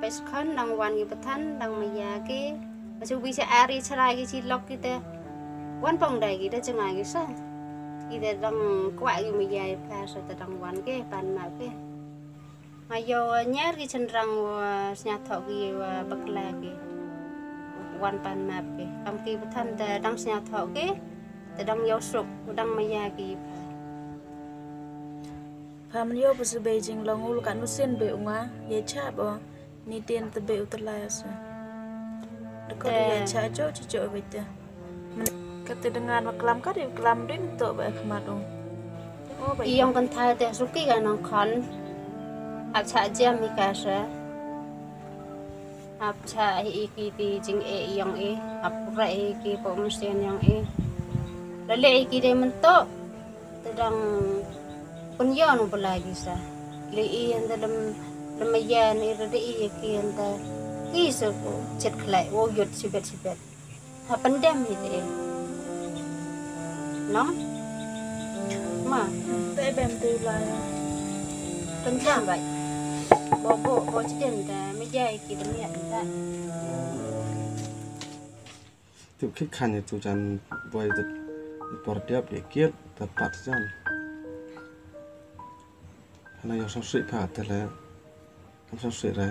peskan dang wan ki patan dang maya ki masu bisa ari cerai ki cilok kita wan pong dai kita cengai ki sa kita dang kwa ki maya pa sa dang wan ki pan ma ki mayo nyar ki cenderang senyatok ki bakla ki wan pan ma ki kam ki patan dang senyatok ki dang yosuk dang maya ki Family pas Beijing langul kan usin be unga ye cha bo ni ten te be utlaya sa. Deko ye cha jo cico bete. Kate dengan maklam ka di kelam din to ba khmat ong. Oh ba iyong kan tha te suki kan nong khon ap cha jam mi ka sa ap cha hi ki ti jing e iyong e ap ra e ki po musen yang e la le ki de mentok tedang punya nu lagi sa le iyan dalam lemayan irade iya kian ta kiso ko chet khlai wo yot sibet ha pandem ite no ma te bem tu la ya. pandem vậy bo chiten ta me jai ki de mian ta tu khan tu jan boy de portiap de kiet tepat jan Hana yo sao sweet pa te le. Am sao sweet ra.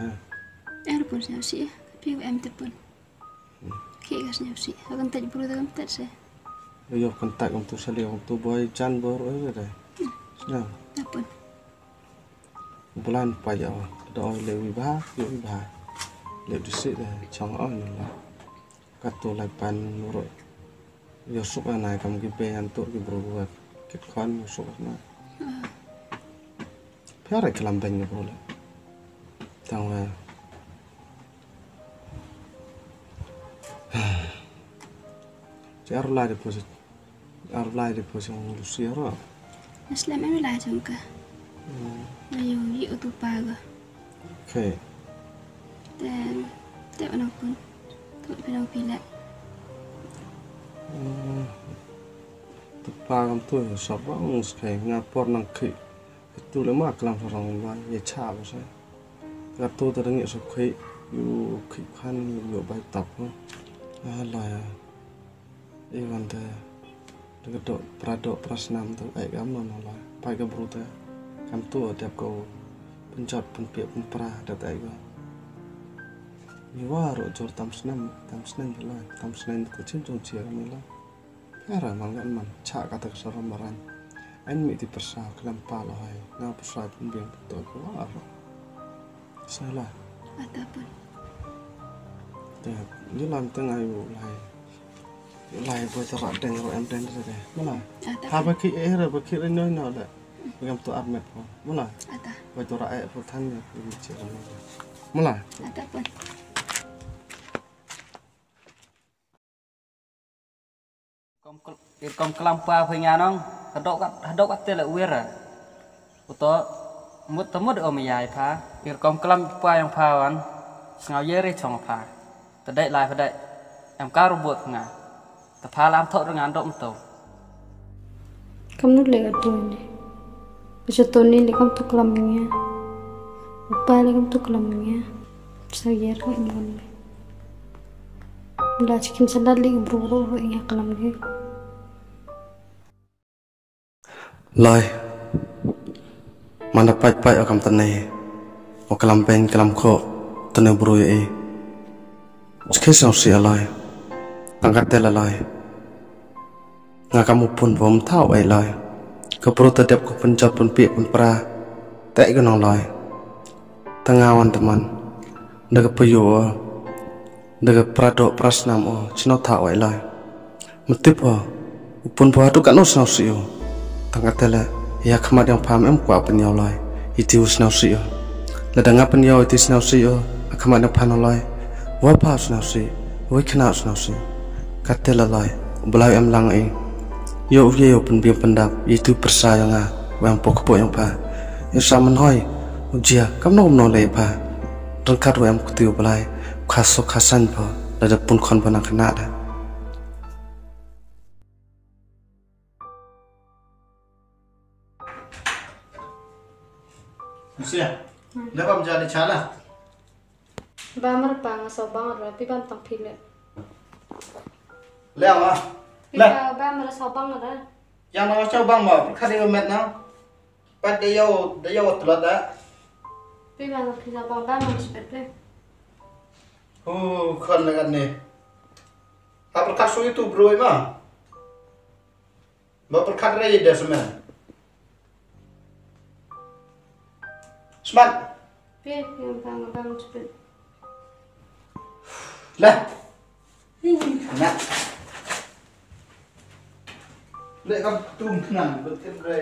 er pun sao si pi em te pun ki gas nyap si akan taj buru dam tat se Yo kontak om tu sali om tu boy chan bor oi re. Sna. apun Bulan pa ya. Do le wi ba, yo wi ba. Le du sit de chong on la. Kat tu lai pan ro. Yo suk anai kam ki pe an tu ki bro wa. Kit khan suk na. Pare kelam beng bro le. Tang wa. Jar la deposit. Ar la deposit on lu si ro. aslam em la jam ka ayo yi utu pa ga Okay. te ona pun tu pinang pila Pagam tu sabang sekali ngapor nang ki. Itu le mak kelam sarang ba ye cha ba sa. Kat tu terdengi so ki yu ki khan yu bai tap. La ya. Iwan te dekat prado prasnam tu ai gam non la. Pai ka bruta. Kam tu tiap ko pencot penpiak penpra dat ai ga. Ni waro jor tam senam la. Tam senam tu cin jong cia ni la. Era mangan man cha kata kesaran maran. En mi di persa kelam pala hai. Na persa pun biang betul ko aro. Salah. ataupun Te ni lam tengah yu lai. Lai bo tara deng ro em den de. Mala. Ha ba ki era ba ki no no la. Ngam tu armet ko. Mala. ata Ba tu ra ai pu than ni bi cia. Mala. ataupun Kom kelampa punya nong hadok kat tele uera uto mut om yai pha kom kelampa yang phawan ngau yeri chong pha tadai lai phadai em ka robot nga ta pha lam thot dengan dok to kamu lega tu ni besok ni lekam tu kelamnya upah lekam tu kelamnya saya kan ini udah cikin sadar lagi buru ini kelamnya Lai. Mana pai akam tanai. O kelam pen kelam ko tanai bro ye. Sekali sang si alai. Angkat tela lai. Ngakamu pun bom tau ai lai. Ke bro tadap ko pencot pun piak pun pra. Tak ke nong lai. Tengawan teman. Daga peyo. Daga prado prasnam o cino tau ai lai. Metip o. Upun buah tu kan no sang si o. Tangkat tela ya khamat yang paham em kwa penyau lai iti usnau si yo ladang penyau iti snau si yo khamat yang paham lai wa pa snau si wa khna snau si katela lai belai em lang ai yo pen biang pendap itu persayang a wang pok yang pa ya saman hoi ujia kam no le pa rangkat wa em kutiu belai khasok khasan pa lada pun khon bana khna da Sia, dah kamu jadi cala. ba mer bang so bang ra pi ban tang phile leo à pi ba mer so bang ra yang nó cho băng mà khát đi mệt nào bắt đi vô tụt đó pi ban pi so bang ba mer spet le khăn là gần này apa khát suy tu bro mà khát ra gì đấy xem smart pi bang ba mer spet lên nè lệ con tung thằng bật thêm rồi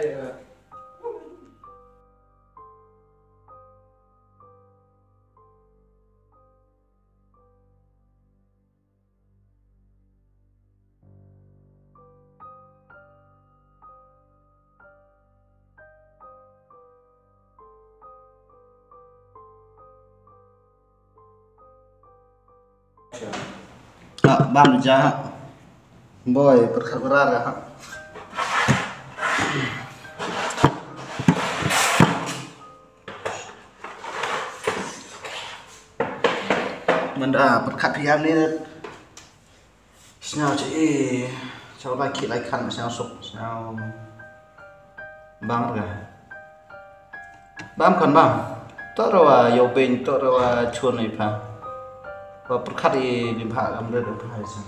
bam ja boy berkhabar ya mình đã bật khát thì em nên sao chị cháu lại khi lại khăn sao sụp sao băng rồi bám còn băng tốt rồi dầu pin tốt rồi chuồn này phải và bật khát thì điểm hạ làm được phải sao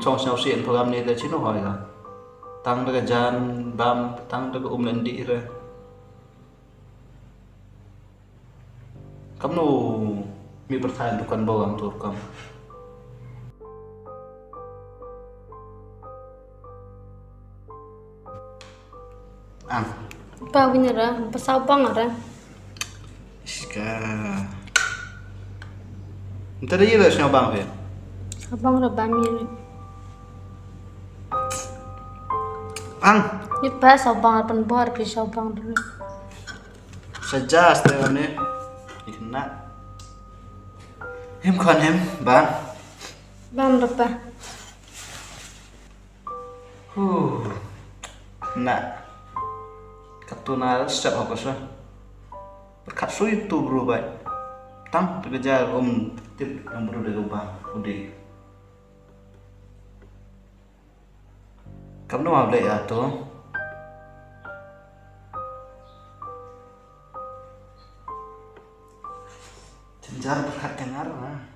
trong sao xịn program này là chỉ nó hỏi rồi tăng được gian bám tăng được lên đi rồi kamu mi pertanyaan bukan bawang turkam ba punya ra pa so bang ra iska ntar dia dah siapa bang ya so bang ra ba mi ni pa so bang pan bor pi so bang dulu saja setelah ini kena em còn em bang bang ra pa nak katuna setiap apa sih berkat su itu berubah tang terkejar tip yang baru dirubah udah kamu mau beli ya tuh cenjar berkat dengar lah